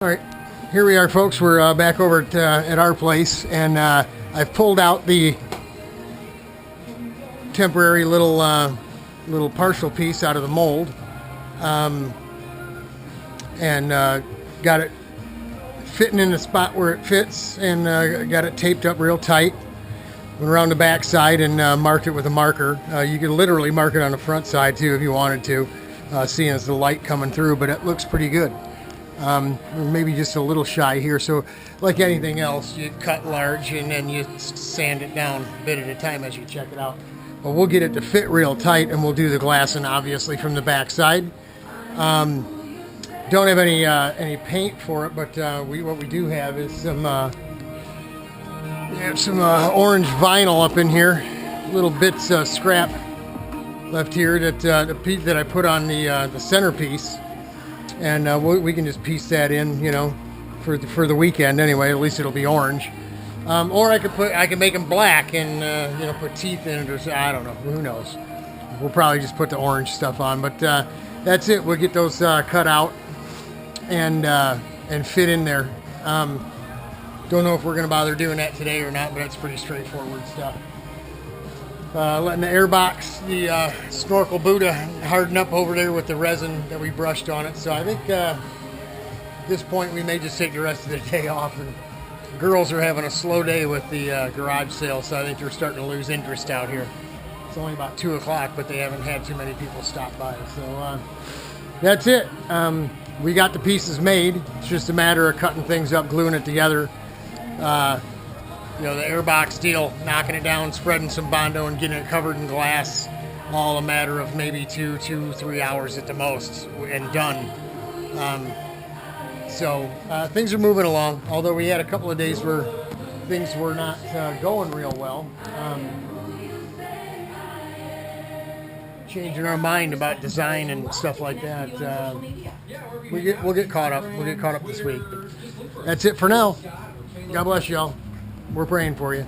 All right, here we are, folks. We're back over at our place, and I've pulled out the temporary little partial piece out of the mold, and got it fitting in the spot where it fits, and got it taped up real tight. Went around the back side and marked it with a marker. You could literally mark it on the front side too if you wanted to, seeing as the light coming through, but it looks pretty good. Maybe just a little shy here. So like anything else, you cut large and then you sand it down a bit at a time as you check it out. But we'll get it to fit real tight, and we'll do the glassing obviously from the back side. Don't have any paint for it, but what we do have is some orange vinyl up in here, little bits of scrap left here that the piece that I put on the centerpiece. And we can just piece that in, you know, for the weekend anyway. At least it'll be orange. Or I can make them black and you know, put teeth in it, or so, I don't know. Who knows? We'll probably just put the orange stuff on. But that's it. We'll get those cut out and fit in there. Don't know if we're going to bother doing that today or not, but it's pretty straightforward stuff. Letting the airbox, the snorkel Buddha, harden up over there with the resin that we brushed on it. So I think at this point we may just take the rest of the day off. And girls are having a slow day with the garage sale, so I think they're starting to lose interest out here. It's only about 2 o'clock, but they haven't had too many people stop by. So that's it. We got the pieces made. It's just a matter of cutting things up, gluing it together. You know, the airbox deal, knocking it down, spreading some Bondo and getting it covered in glass, all a matter of maybe 3 hours at the most, and done. So things are moving along, although we had a couple of days where things were not going real well. Changing our mind about design and stuff like that. We'll get caught up. We'll get caught up this week. That's it for now. God bless y'all. We're praying for you.